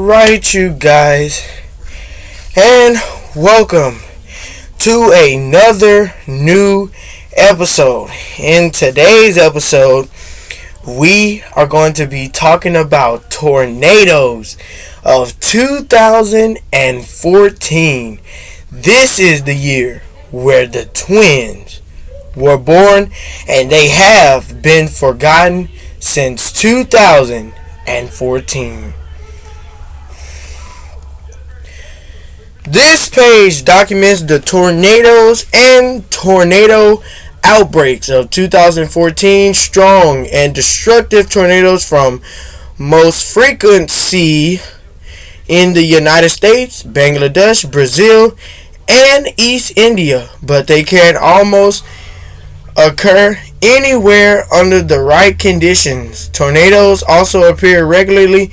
Alright, you guys, and welcome to another new episode. In today's episode, we are going to be talking about tornadoes of 2014. This is the year where the twins were born, and they have been forgotten since 2014. This page documents the tornadoes and tornado outbreaks of 2014. Strong and destructive tornadoes from most frequency in the United States, Bangladesh, Brazil, and East India, but they can almost occur anywhere under the right conditions. Tornadoes also appear regularly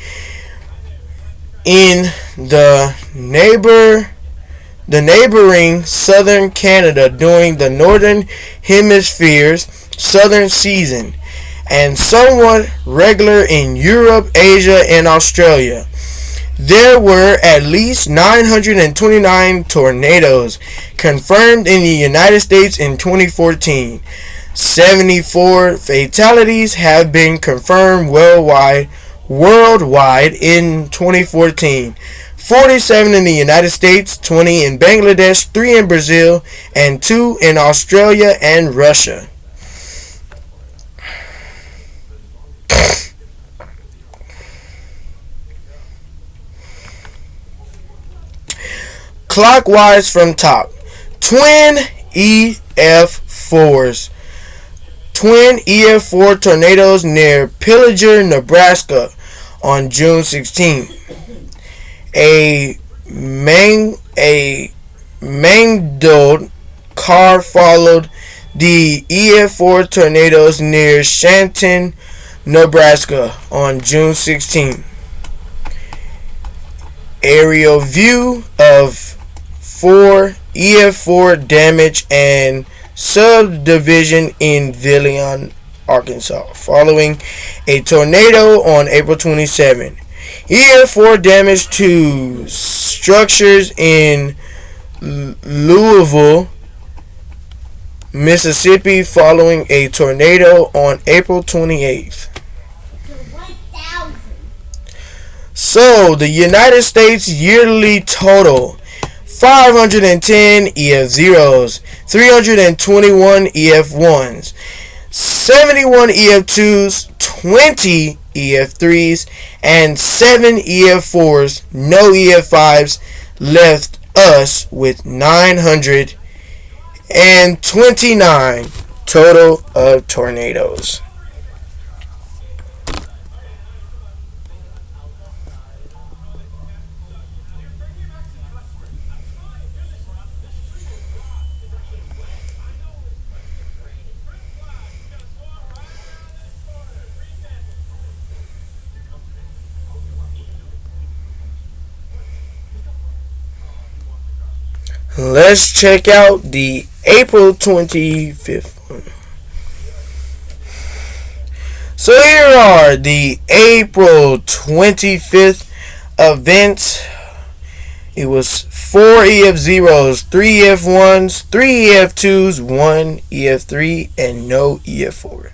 in the neighboring southern Canada during the northern hemisphere's southern season, and somewhat regular in Europe, Asia, and Australia. There were at least 929 tornadoes confirmed in the United States in 2014. 74 fatalities have been confirmed worldwide in 2014. 47 in the United States, 20 in Bangladesh, 3 in Brazil, and 2 in Australia and Russia. Clockwise from top. Twin EF4s. Twin EF4 tornadoes near Pillager, Nebraska on June 16. A mangled car followed the EF4 tornadoes near Shanton, Nebraska on June 16. Aerial view of 4 EF4 damage and subdivision in Villian, Arkansas, following a tornado on April 27. EF4 damage to structures in Louisville, Mississippi, following a tornado on April 28th. So, the United States yearly total: 510 EF0s, 321 EF1s, 71 EF2s, 20 EF3s, and 7 EF4s. No EF5s, left us with 929 total of tornadoes. Let's check out the April 25th one. So here are the April 25th events. It was 4 EF0s, 3 EF1s, 3 EF2s, 1 EF3, and no EF4.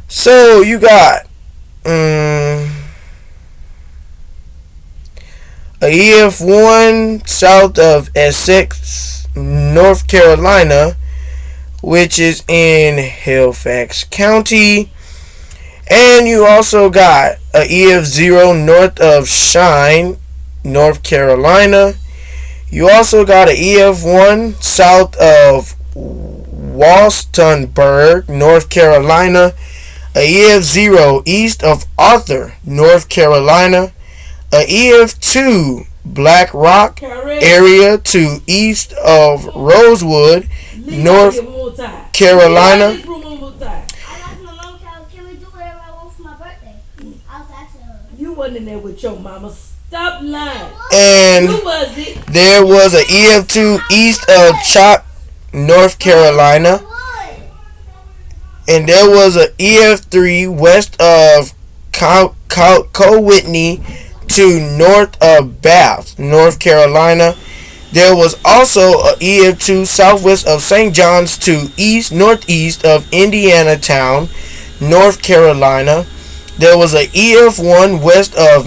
So you got a EF1 south of Essex, North Carolina, which is in Halifax County. And you also got a EF0 north of Shine, North Carolina. You also got a EF1 south of Walstonburg, North Carolina. A EF0 east of Arthur, North Carolina. A EF2 Black Rock area to east of Rosewood, North Carolina. You wasn't in there with your mama. Stop lying. And there was an EF2 east of Chalk, North Carolina. And there was an EF3 west of Co-Whitney, EF2 north of Bath, North Carolina. There was also a EF2 southwest of St. John's to northeast of Indianatown, North Carolina. There was a EF1 west of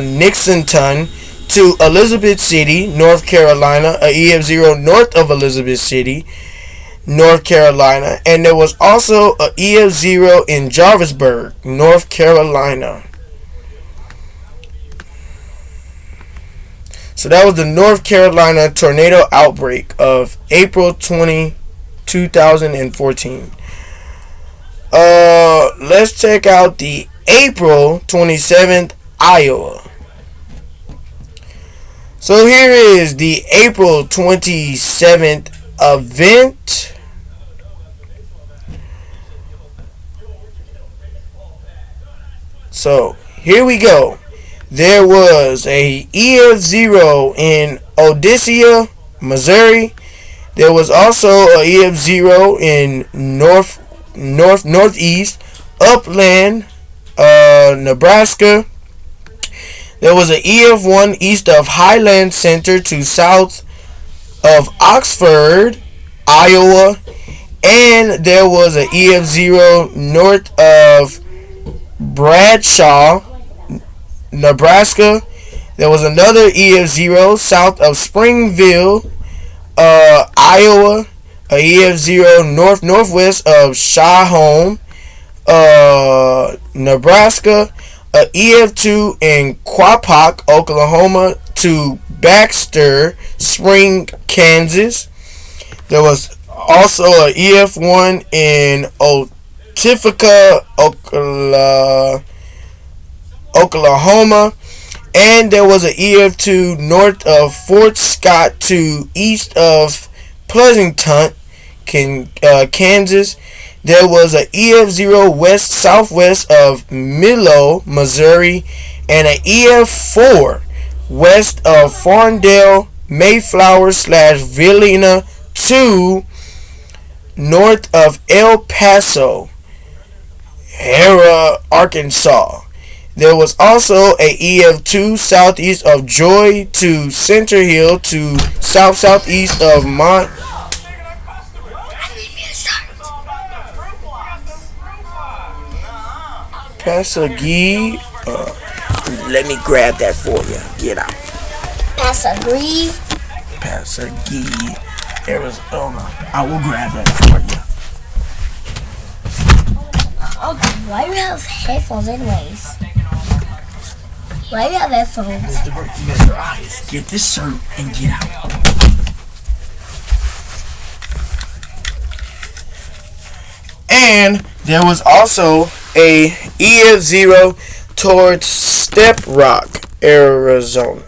Nixonton to Elizabeth City, North Carolina. A EF0 north of Elizabeth City, North Carolina. And there was also a EF0 in Jarvisburg, North Carolina. So that was the North Carolina tornado outbreak of April 20, 2014. Let's check out the April 27th, Iowa. So here is the April 27th event. So here we go. There was a EF0 in Odessa, Missouri. There was also a EF0 in northeast Upland, Nebraska. There was an EF1 east of Highland Center to south of Oxford, Iowa. And there was an EF0 north of Bradshaw, Nebraska. There was another EF0 south of Springville, Iowa. A EF0 northwest of Shahome, Nebraska. A EF2 in Quapac, Oklahoma to Baxter Spring, Kansas. There was also a EF1 in Otifika, Oklahoma. And there was an EF2 north of Fort Scott to east of Pleasanton, Kansas. There was an EF0 west southwest of Milo, Missouri, and an EF4 west of Farndale, Mayflower / Vilena 2 north of El Paso, Arkansas. There was also a EF2 southeast of Joy to Center Hill to southeast of Passaguee. Let me grab that for you. Get out. Passaguee, Arizona. I will grab that for you. Okay, why do you have headphones anyways? Why do you have headphones? Mr. Eyes, get this shirt and get out. And there was also a EF0 towards Step Rock, Arizona.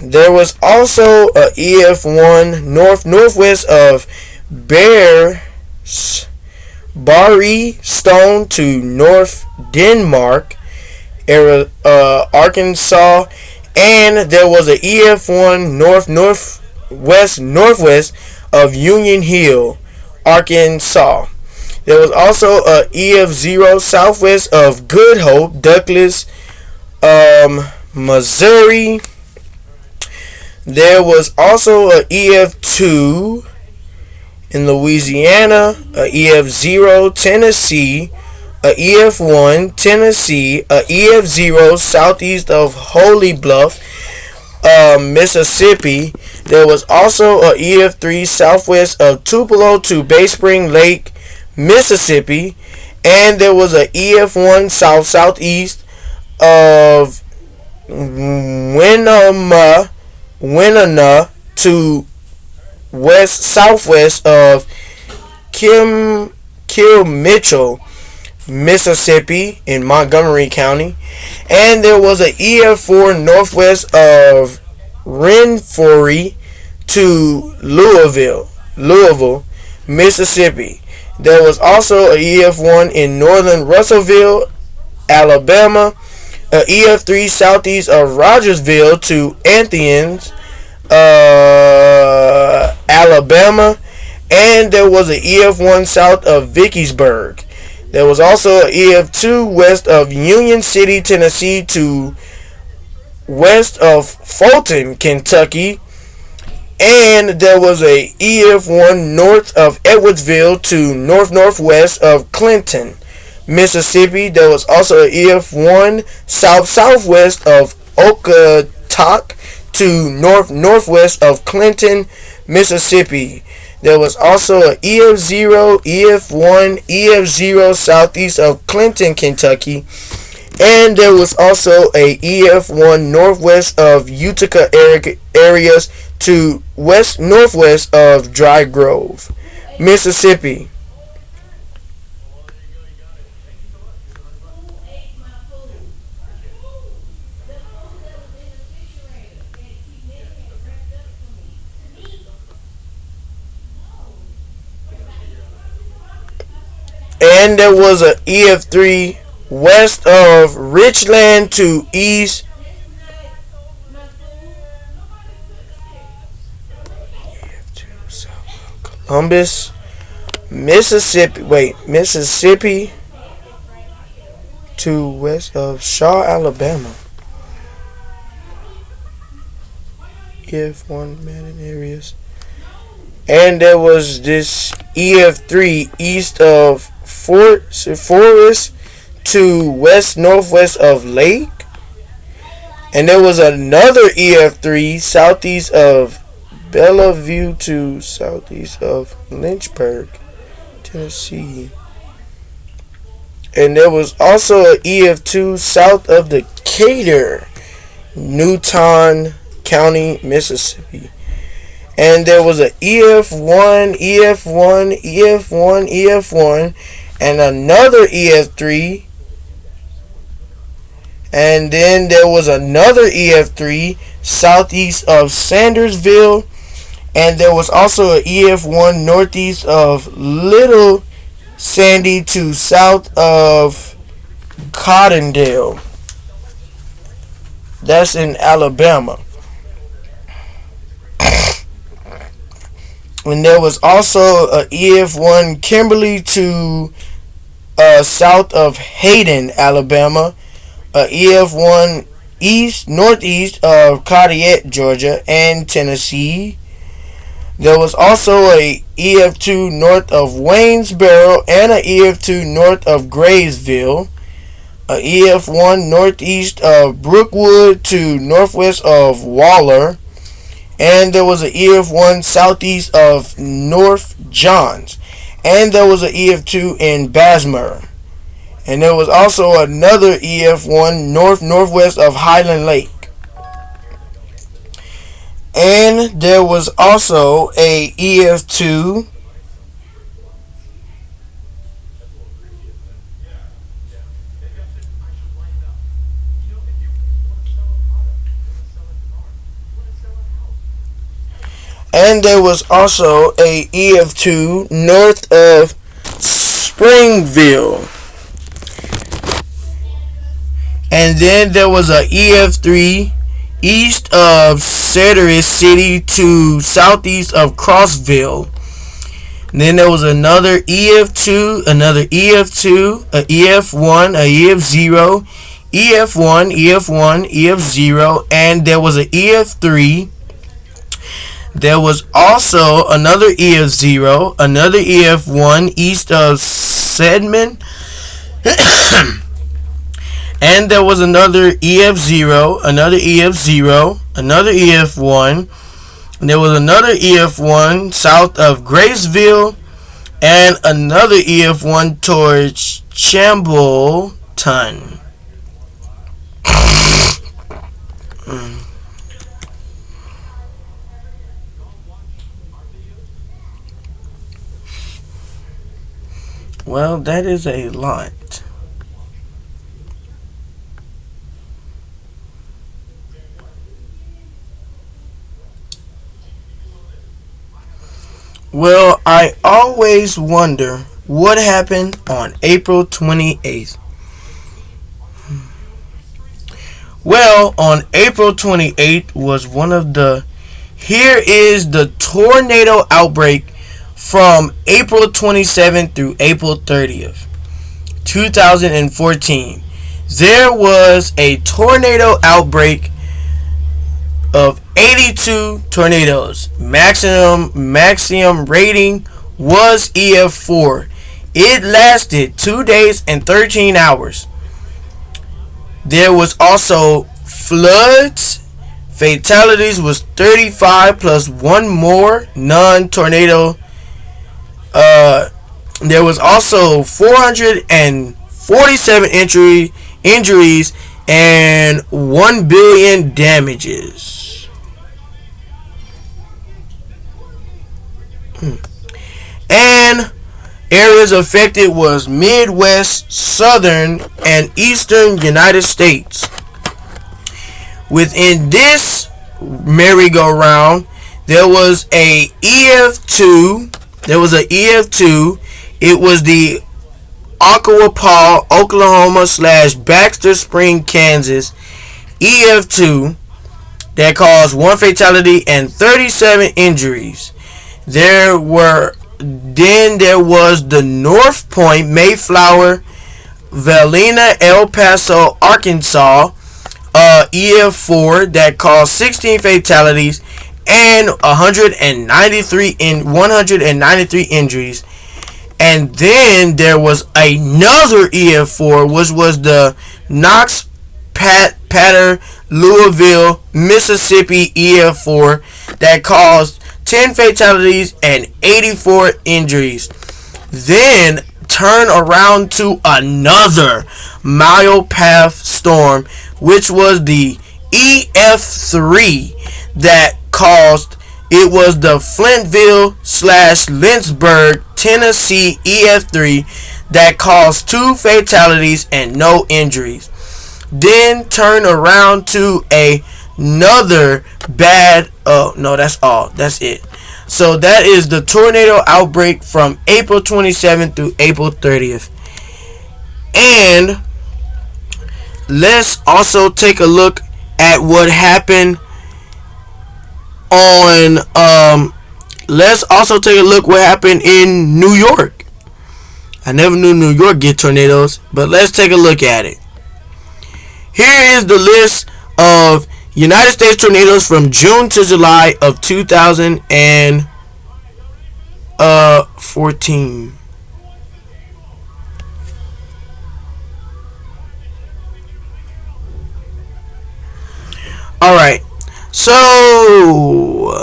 There was also a EF1 northwest of Barry Stone to North Denmark, Arkansas. And there was a EF1 northwest of Union Hill, Arkansas. There was also a EF0 southwest of Good Hope, Douglas, Missouri. There was also a EF2 in Louisiana, a EF0 Tennessee, a EF1 Tennessee, a EF0 southeast of Holy Bluff, Mississippi. There was also a EF3 southwest of Tupelo to Bay Spring Lake, Mississippi. And there was a EF1 southeast of Winona to southwest of Kill Mitchell, Mississippi in Montgomery County. And there was an EF4 northwest of Renfrew to Louisville, Mississippi. There was also a EF1 in northern Russellville, Alabama. A EF3 southeast of Rogersville to Athens, Alabama. And there was an EF1 south of Vicksburg, There was also an EF2 west of Union City, Tennessee to west of Fulton, Kentucky. And there was a EF1 north of Edwardsville to northwest of Clinton, Mississippi. There was also an EF1 southwest of Okotoks to northwest of Clinton, Mississippi. There was also an EF0, EF1, EF0 southeast of Clinton, Kentucky. And there was also a EF1 northwest of Utica areas to northwest of Dry Grove, Mississippi. And there was a EF3 west of Richland to east Columbus, Mississippi to west of Shaw, Alabama. EF1 Madden areas. And there was this EF3 east of Forest to northwest of Lake. And there was another EF3 southeast of Bellevue to southeast of Lynchburg, Tennessee. And there was also an EF2 south of Decatur, Newton County, Mississippi. And there was an EF1, and another EF3. And then there was another EF3 southeast of Sandersville. And there was also an EF1 northeast of Little Sandy to south of Cottondale. That's in Alabama. And there was also a EF1 Kimberly to south of Hayden, Alabama. A EF1 northeast of Cartier, Georgia, and Tennessee. There was also a EF2 north of Waynesboro and an EF2 north of Graysville. A EF1 northeast of Brookwood to northwest of Waller. And there was an EF1 southeast of North Johns. And there was an EF2 in Basmer. And there was also another EF1 northwest of Highland Lake. And there was also a EF2 and there was also a EF2 north of Springville. And then there was a EF3 east of Cedar City to southeast of Crossville. And then there was another EF2, a EF1, a EF0, EF1, EF0, and there was an EF3. There was also another EF0, another EF1 east of Sedman. And there was another EF0, another EF0, another EF1. And there was another EF1 south of Graceville. And another EF1 towards Chambleton. Well, that is a lot. Well, I always wonder what happened on April 28th. Well, on April 28th was here is the tornado outbreak from April 27th through April 30th. 2014. There was a tornado outbreak of 82 tornadoes. Maximum rating was EF4. It lasted 2 days and 13 hours. There was also floods. Fatalities was 35 plus one more non-tornado. There was also 447 injuries and 1 billion damages. And areas affected was Midwest, Southern, and Eastern United States. Within this merry-go-round, there was a EF2. It was the Aquapall, Oklahoma / Baxter Spring, Kansas EF2 that caused 1 fatality and 37 injuries. There was the North Point, Mayflower, Valina, El Paso, Arkansas EF4 that caused 16 fatalities and 193 injuries. And then there was another EF4, which was the Knox Patter, Louisville, Mississippi EF4 that caused 10 fatalities and 84 injuries. Then turn around to another mile path storm, which was the EF3 that caused, it was the Flintville / Lynchburg, Tennessee EF3 that caused 2 fatalities and no injuries. Then turn around to another bad, oh no, that's all, that's it. So that is the tornado outbreak from April 27th through April 30th. And let's also take a look at what happened on let's also take a look what happened in New York. I never knew New York get tornadoes, but let's take a look at it. Here is the list of United States tornadoes from June to July of 2014. Alright, so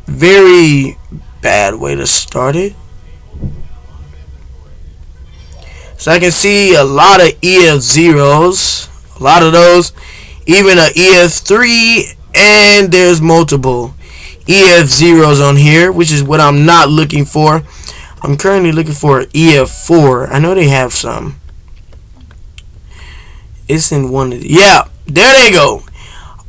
very bad way to start it. So I can see a lot of EF0s, a lot of those, even a EF3, and there's multiple EF0s on here, which is what I'm not looking for. I'm currently looking for EF4. I know they have some. It's in one of the, yeah, there they go.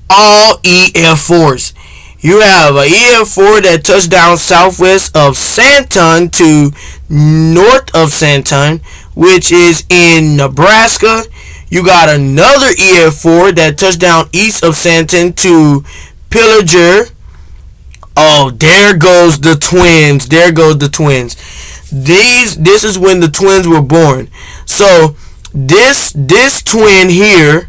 All EF4s. You have a EF4 that touched down southwest of Santon to north of Santon, which is in Nebraska. You got another EF4 that touched down east of Santon to Pillager. Oh, there goes the twins. There goes the twins. This is when the twins were born. So this twin here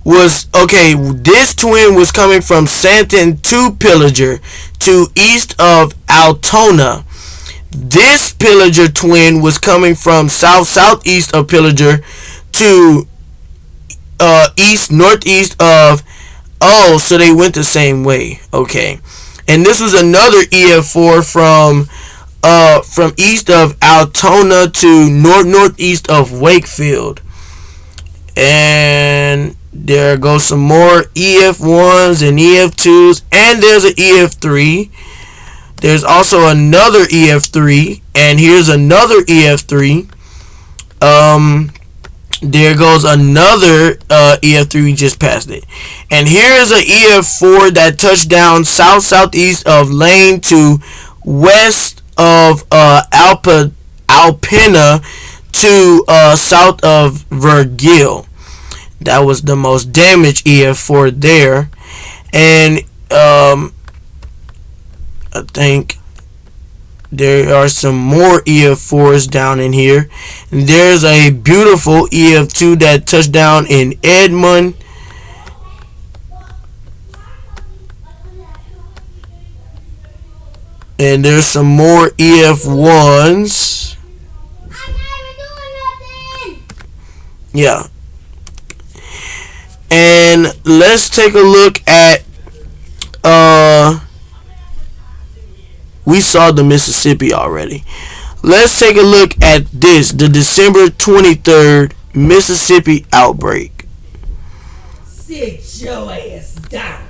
was, okay, this twin was coming from Santon to Pillager to east of Altona. This Pillager twin was coming from southeast of Pillager to northeast of, oh, so they went the same way. Okay. And this was another EF4 from east of Altona to northeast of Wakefield. And there goes some more EF1s and EF2s, and there's an EF3. There's also another EF3, and here's another EF3. There goes another EF3. We just passed it. And here is an EF4 that touched down southeast of Lane to west of Alpena to south of Vergil. That was the most damaged EF4 there. And I think There are some more EF4s down in here. And there's a beautiful EF2 that touched down in Edmond. And there's some more EF1s. Yeah. And let's take a look at we saw the Mississippi already. Let's take a look at this, the December 23rd Mississippi outbreak. Sit your ass down.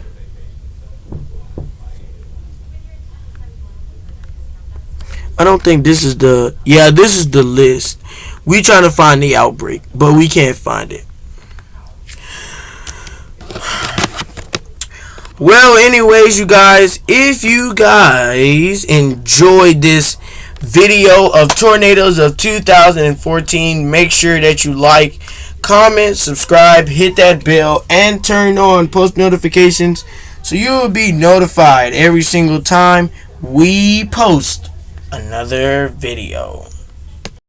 I don't think this is the, yeah, this is the list. We trying to find the outbreak, but we can't find it. Well, anyways, you guys, if you guys enjoyed this video of tornadoes of 2014, make sure that you like, comment, subscribe, hit that bell, and turn on post notifications so you will be notified every single time we post another video.